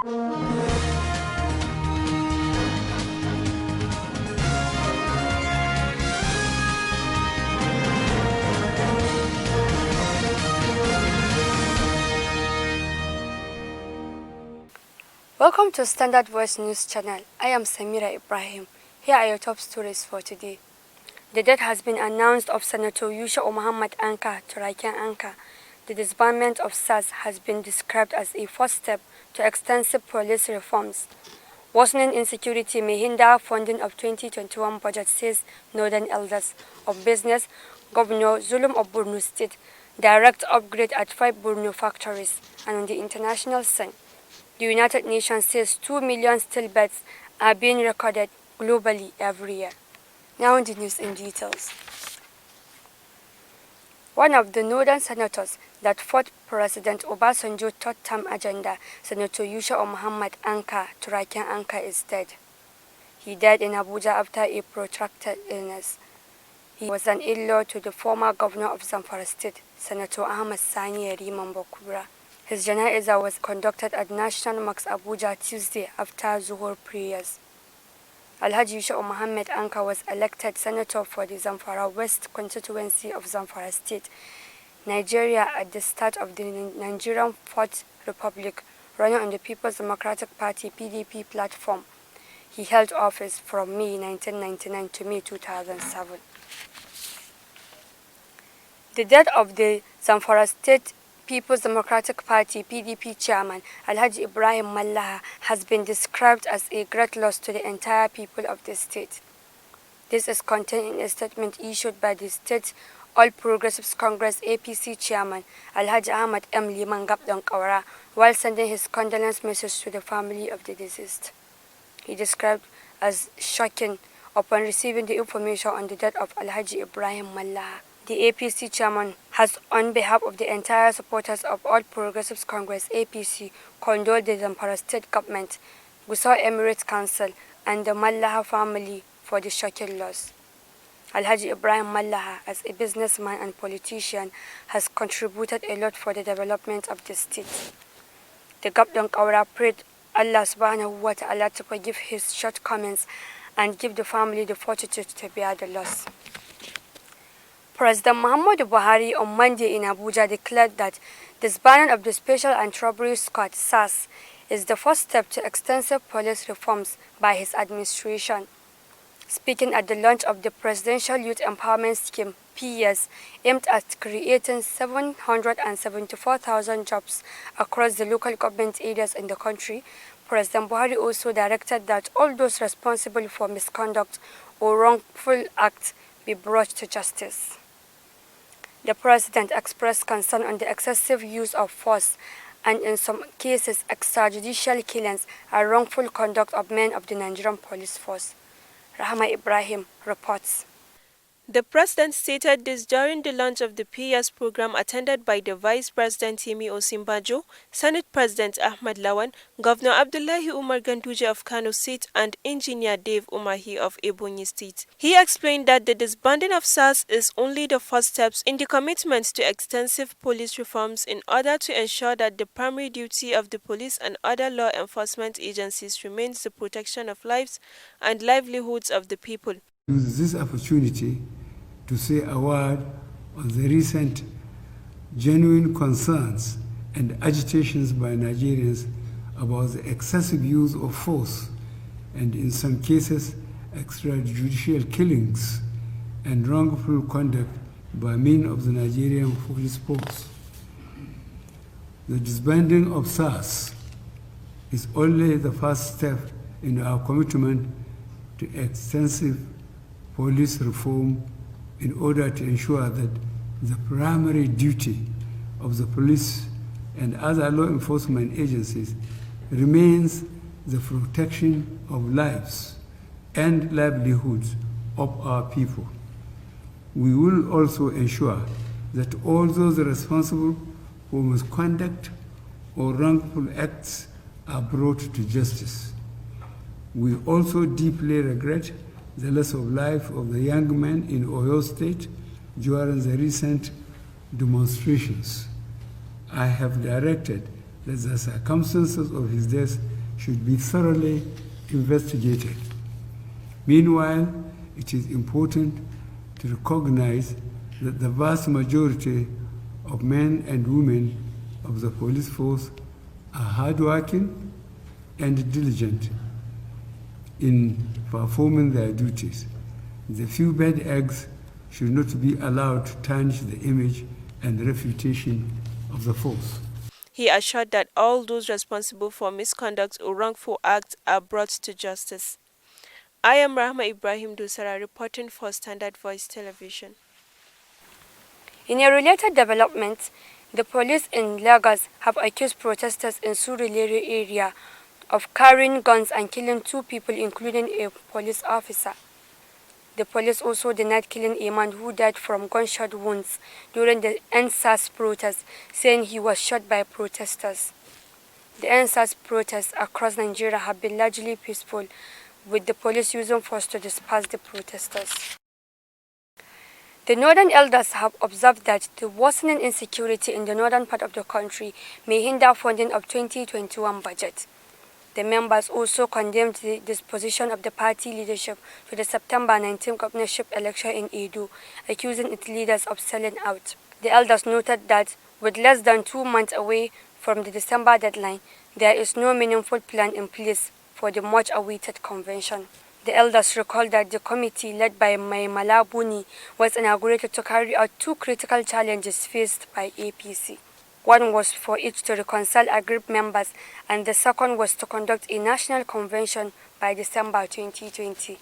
Welcome to Standard Voice News Channel. I am Samira Ibrahim. Here are your top stories for today. The death has been announced of Senator Yusha Muhammad Anka Turaken Anka. The disbandment of SARS has been described as a first step to extensive police reforms. Worsening insecurity may hinder funding of 2021 budget, says Northern Elders of Business. Governor Zulum of Borno State direct upgrade at 5 Borno factories. And on the international scene, the United Nations says 2 million stillbirths are being recorded globally every year. Now in the news in details. One of the northern senators that fought President Obasanjo's third-term agenda, Senator Yusha Muhammad Anka Turaken Anka, is dead. He died in Abuja after a protracted illness. He was an in-law to the former governor of Zamfara State, Senator Ahmad Sani Yariman Bakura. His janaiza was conducted at National Mosque Abuja Tuesday after Zuhur prayers. Alhaji Yusha Muhammad Anka was elected senator for the Zamfara West constituency of Zamfara State, Nigeria at the start of the Nigerian Fourth Republic, running on the People's Democratic Party (PDP) platform. He held office from May 1999 to May 2007. The death of the Zamfara State People's Democratic Party (PDP) chairman Alhaji Ibrahim Mallaha has been described as a great loss to the entire people of the state. This is contained in a statement issued by the State All Progressives Congress (APC) chairman Alhaji Ahmad M. Liman Gabdon Kaura while sending his condolence message to the family of the deceased. He described as shocking upon receiving the information on the death of Alhaji Ibrahim Mallaha. The APC chairman has, on behalf of the entire supporters of All Progressives Congress (APC), condoled the Zamfara State Government, Gusau Emirate Council, and the Mallaha family for the shocking loss. Alhaji Ibrahim Mallaha, as a businessman and politician, has contributed a lot for the development of the state. The Gabdon Kaura prayed Allah subhanahu wa ta'ala to forgive his shortcomings and give the family the fortitude to bear the loss. President Muhammadu Buhari on Monday in Abuja declared that disbanding of the Special Anti-Robbery Squad (SARS) is the first step to extensive police reforms by his administration. Speaking at the launch of the Presidential Youth Empowerment Scheme (PS), aimed at creating 774,000 jobs across the local government areas in the country, President Buhari also directed that all those responsible for misconduct or wrongful acts be brought to justice. The president expressed concern on the excessive use of force and, in some cases, extrajudicial killings and wrongful conduct of men of the Nigerian police force. Rahma Ibrahim reports. The president stated this during the launch of the PS program attended by the Vice President Yemi Osinbajo, Senate President Ahmad Lawan, Governor Abdullahi Umar Ganduje of Kano State, and Engineer Dave Umahi of Ebonyi State. He explained that the disbanding of SARS is only the first steps in the commitment to extensive police reforms in order to ensure that the primary duty of the police and other law enforcement agencies remains the protection of lives and livelihoods of the people. Use this opportunity to say a word on the recent genuine concerns and agitations by Nigerians about the excessive use of force and, in some cases, extrajudicial killings and wrongful conduct by men of the Nigerian police force. The disbanding of SARS is only the first step in our commitment to extensive police reform in order to ensure that the primary duty of the police and other law enforcement agencies remains the protection of lives and livelihoods of our people. We will also ensure that all those responsible for misconduct or wrongful acts are brought to justice. We also deeply regret the loss of life of the young man in Oyo State during the recent demonstrations. I have directed that the circumstances of his death should be thoroughly investigated. Meanwhile, it is important to recognize that the vast majority of men and women of the police force are hardworking and diligent in performing their duties. The few bad eggs should not be allowed to tarnish the image and reputation of the force. He assured that all those responsible for misconduct or wrongful acts are brought to justice. I am Rahma Ibrahim Dusara reporting for Standard Voice Television. In a related development, the police in Lagos have accused protesters in Surulere area of carrying guns and killing 2 people, including a police officer. The police also denied killing a man who died from gunshot wounds during the NSAS protest, saying he was shot by protesters. The NSAS protests across Nigeria have been largely peaceful, with the police using force to disperse the protesters. The northern elders have observed that the worsening insecurity in the northern part of the country may hinder funding of 2021 budget. The members also condemned the disposition of the party leadership to the September 19 governorship election in Edo, accusing its leaders of selling out. The elders noted that with less than 2 months away from the December deadline, there is no meaningful plan in place for the much-awaited convention. The elders recalled that the committee led by Mai Malabuni was inaugurated to carry out 2 critical challenges faced by APC. One was for it to reconcile aggrieved members, and the second was to conduct a national convention by December 2020.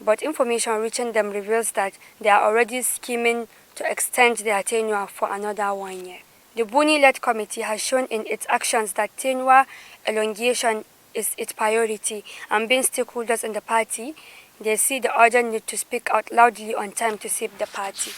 But information reaching them reveals that they are already scheming to extend their tenure for another 1 year. The Buni-led committee has shown in its actions that tenure elongation is its priority, and being stakeholders in the party, they see the urgent need to speak out loudly on time to save the party.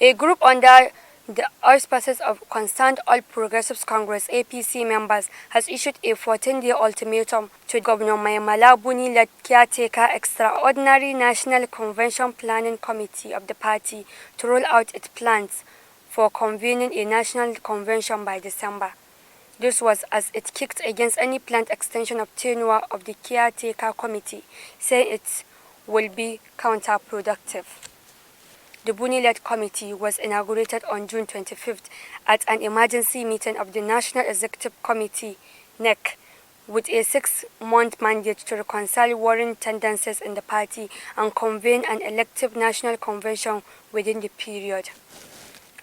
A group under the auspices of Concerned All Progressives Congress APC members has issued a 14-day ultimatum to Governor Mai Malabuni-led caretaker Extraordinary National Convention Planning Committee of the party to roll out its plans for convening a national convention by December. This was as it kicked against any planned extension of tenure of the caretaker committee, saying it will be counterproductive. The Buni-led committee was inaugurated on June 25th at an emergency meeting of the National Executive Committee, NEC, with a 6-month mandate to reconcile warring tendencies in the party and convene an elective national convention within the period.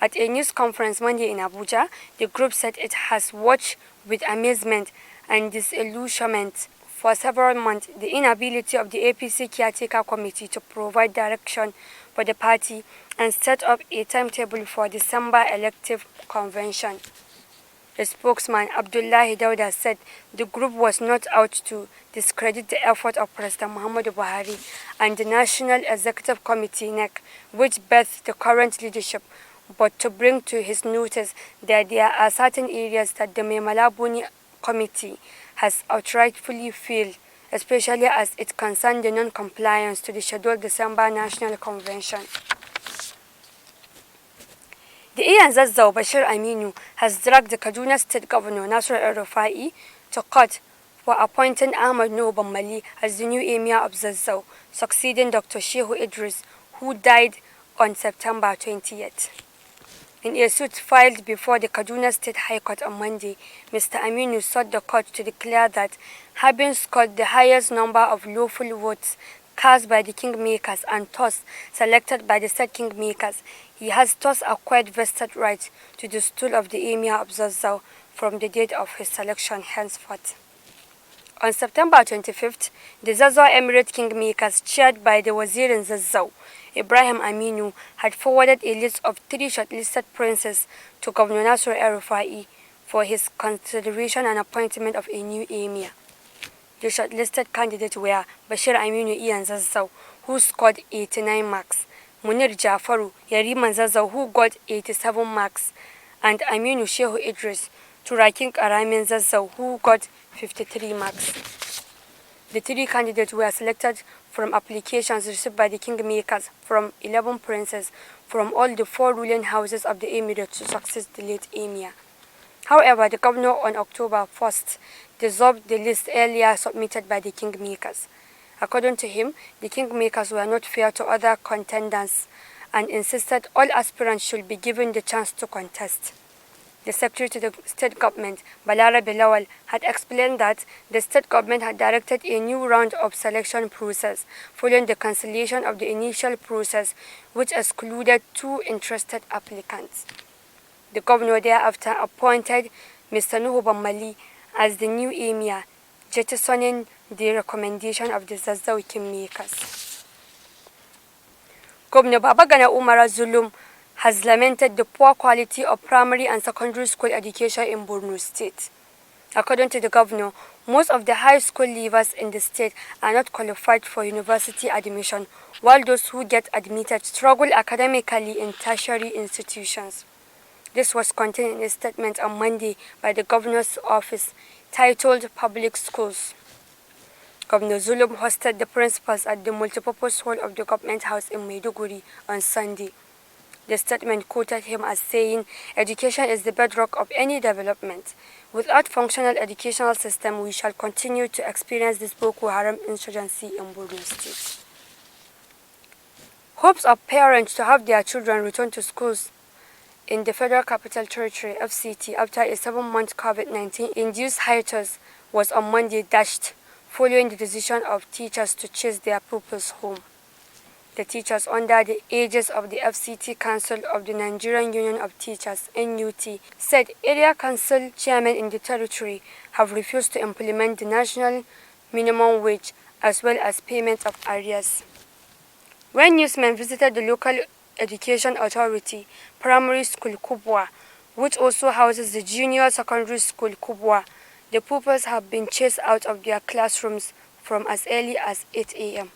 At a news conference Monday in Abuja, the group said it has watched with amazement and disillusionment for several months the inability of the APC caretaker committee to provide direction for the party and set up a timetable for December elective convention. The spokesman, Abdullahi Dauda, said the group was not out to discredit the effort of President Muhammadu Buhari and the National Executive Committee, NEC, which birthed the current leadership, but to bring to his notice that there are certain areas that the Mai Malabuni Committee has outrightfully failed, especially as it concerns the non-compliance to the scheduled December National Convention. The Iyan Zazzau Bashir Aminu has dragged the Kaduna State Governor Nasir El-Rufai to court for appointing Ahmad Nuhu Bammali as the new Emir of Zazzau, succeeding Dr. Shehu Idris, who died on September 20th. In a suit filed before the Kaduna State High Court on Monday, Mr. Aminu sought the court to declare that, having scored the highest number of lawful votes cast by the kingmakers and thus selected by the said kingmakers, he has thus acquired vested rights to the stool of the Emir of Zazzau from the date of his selection henceforth. On September 25th, the Zazzau Emirate kingmakers, chaired by the Wazir in Zazzau, Ibrahim Aminu, had forwarded a list of 3 shortlisted princes to Governor Nasir El-Rufai for his consideration and appointment of a new emir. The shortlisted candidates were Bashir Aminu Iyan Zazzau, who scored 89 marks, Munir Jafaru Yariman Zazzau, who got 87 marks, and Aminu Shehu Idris Turakin Karamin Zazzau, who got 53 marks. The 3 candidates were selected from applications received by the kingmakers from 11 princes from all the 4 ruling houses of the emirate to succeed the late emir. However, the governor on October 1st dissolved the list earlier submitted by the kingmakers. According to him, the kingmakers were not fair to other contenders and insisted all aspirants should be given the chance to contest. The secretary to the state government, Balarabe Lawal, had explained that the state government had directed a new round of selection process following the cancellation of the initial process, which excluded 2 interested applicants. The governor thereafter appointed Mr. Nuhu Bammali as the new emir, jettisoning the recommendation of the Zazzau kingmakers. Governor Babagana Umara Zulum has lamented the poor quality of primary and secondary school education in Borno State. According to the governor, most of the high school leavers in the state are not qualified for university admission, while those who get admitted struggle academically in tertiary institutions. This was contained in a statement on Monday by the governor's office titled Public Schools. Governor Zulum hosted the principals at the multipurpose hall of the government house in Maiduguri on Sunday. The statement quoted him as saying, "Education is the bedrock of any development. Without functional educational system, we shall continue to experience this Boko Haram insurgency in Borno State." Hopes of parents to have their children return to schools in the Federal Capital Territory, FCT, after a 7-month COVID-19-induced hiatus was on Monday dashed following the decision of teachers to chase their pupils home. The teachers under the aegis of the FCT Council of the Nigerian Union of Teachers, NUT, said area council chairmen in the territory have refused to implement the national minimum wage as well as payment of arrears. When newsmen visited the local education authority, primary school Kubwa, which also houses the junior secondary school Kubwa, the pupils have been chased out of their classrooms from as early as 8 a.m.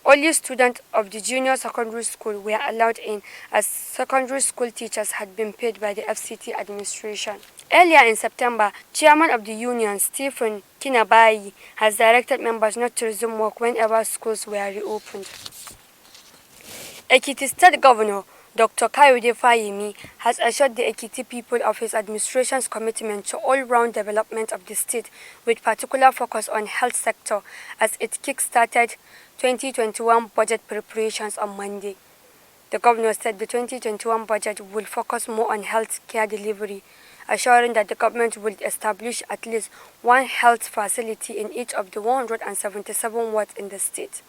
Only students of the junior secondary school were allowed in, as secondary school teachers had been paid by the FCT administration. Earlier in September, chairman of the union, Stephen Kinabayi, has directed members not to resume work whenever schools were reopened. Ekiti State Governor Dr. Kayode Fayemi has assured the Ekiti people of his administration's commitment to all-round development of the state, with particular focus on health sector, as it kick-started 2021 budget preparations on Monday. The governor said the 2021 budget will focus more on health care delivery, assuring that the government will establish at least one health facility in each of the 177 wards in the state.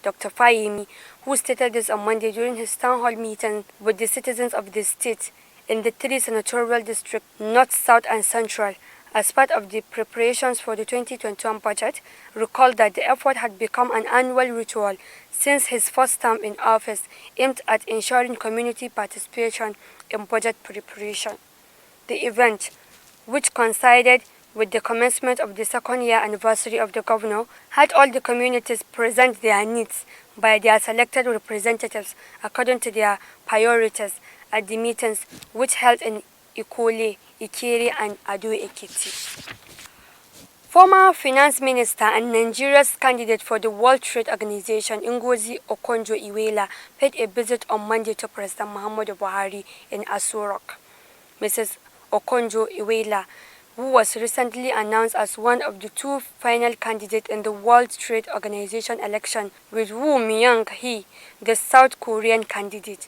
Dr. Fayemi, who stated this on Monday during his town hall meeting with the citizens of the state in the 3 senatorial districts, North, South and Central, as part of the preparations for the 2021 budget, recalled that the effort had become an annual ritual since his first term in office, aimed at ensuring community participation in budget preparation. The event, which coincided with the commencement of the second-year anniversary of the governor, had all the communities present their needs by their selected representatives according to their priorities at the meetings, which held in Ikole, Ikere and Ado Ekiti. Former Finance Minister and Nigeria's candidate for the World Trade Organization, Ngozi Okonjo-Iweala, paid a visit on Monday to President Muhammadu Buhari in Aso Rock. Mrs. Okonjo-Iweala, who was recently announced as one of the 2 final candidates in the World Trade Organization election with Woo Myung-hee, the South Korean candidate.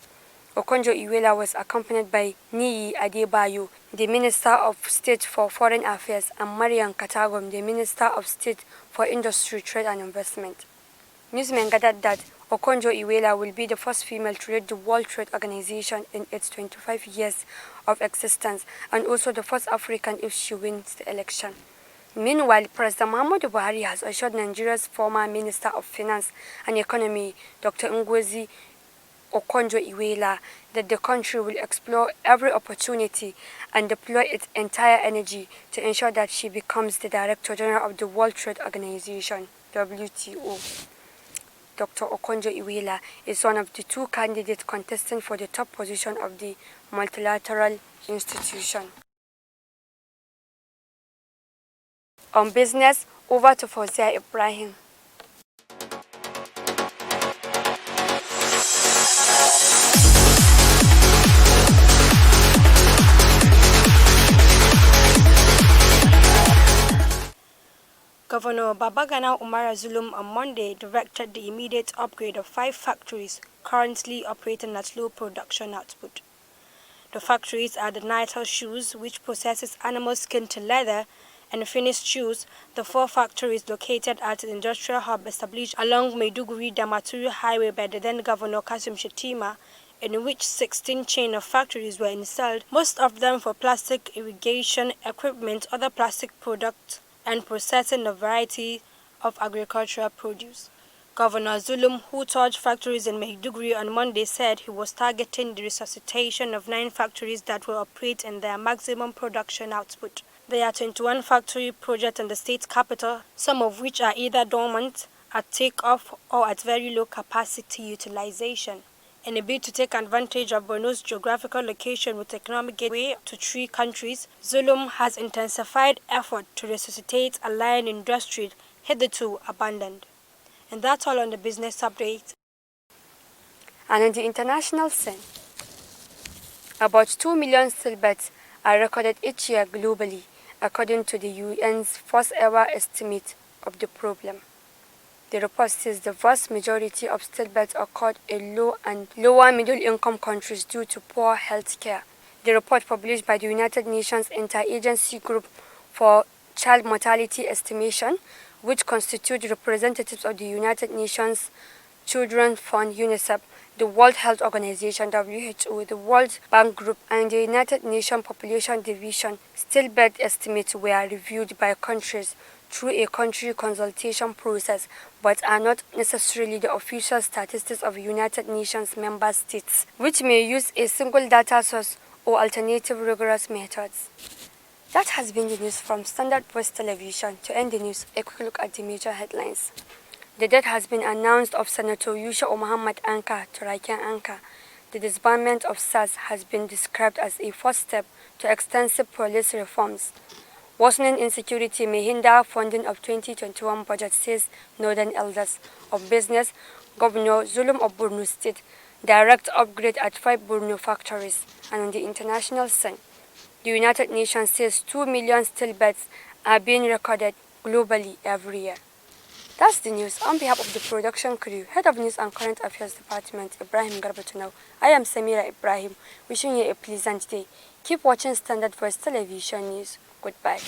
Okonjo-Iweala was accompanied by Niyi Adebayo, the Minister of State for Foreign Affairs, and Mariam Katagom, the Minister of State for Industry, Trade and Investment. Newsmen gathered that Okonjo-Iweala will be the first female to lead the World Trade Organization in its 25 years of existence, and also the first African if she wins the election. Meanwhile, President Muhammadu Buhari has assured Nigeria's former Minister of Finance and Economy, Dr. Ngozi Okonjo-Iweala, that the country will explore every opportunity and deploy its entire energy to ensure that she becomes the Director General of the World Trade Organization, WTO. Dr. Okonjo-Iweala is one of the 2 candidates contesting for the top position of the multilateral institution. On business, over to Fawzia Ibrahim. Governor Babagana Umara Zulum on Monday directed the immediate upgrade of 5 factories currently operating at low production output. The factories are the Nital Shoes, which processes animal skin to leather, and Finished Shoes, the 4 factories located at an industrial hub established along Maiduguri-Damaturu Highway by the then Governor Kasim Shettima, in which 16 chain of factories were installed, most of them for plastic irrigation equipment, other plastic products, and processing a variety of agricultural produce. Governor Zulum, who toured factories in Maiduguri on Monday, said he was targeting the resuscitation of 9 factories that will operate in their maximum production output. There are 21 factory projects in the state capital, some of which are either dormant, at take-off, or at very low capacity utilization. In a bid to take advantage of Borno's geographical location with economic gateway to 3 countries, Zulum has intensified effort to resuscitate a lion industry hitherto abandoned. And that's all on the business update. And in the international scene, about 2 million stillbirths are recorded each year globally, according to the UN's first-ever estimate of the problem. The report says the vast majority of stillbirths occurred in low and lower middle-income countries due to poor health care. The report, published by the United Nations Interagency Group for Child Mortality Estimation, which constitutes representatives of the United Nations Children's Fund (UNICEF), the World Health Organization (WHO), the World Bank Group, and the United Nations Population Division, stillbirth estimates were reviewed by countries through a country consultation process, but are not necessarily the official statistics of United Nations member states, which may use a single data source or alternative rigorous methods. That has been the news from Standard Voice Television. To end the news, a quick look at the major headlines. The death has been announced of Senator Yusha Muhammad Anka Turaken Anka. The disbandment of SARS has been described as a first step to extensive police reforms. Worsening insecurity may hinder funding of 2021 budget, says Northern Elders of Business. Governor Zulum of Borno State direct upgrade at 5 Borno factories. And on the international scene, the United Nations says 2 million stillbirths are being recorded globally every year. That's the news. On behalf of the production crew, Head of News and Current Affairs Department, Ibrahim Garbatunau, I am Samira Ibrahim, wishing you a pleasant day. Keep watching Standard Voice Television News. Goodbye.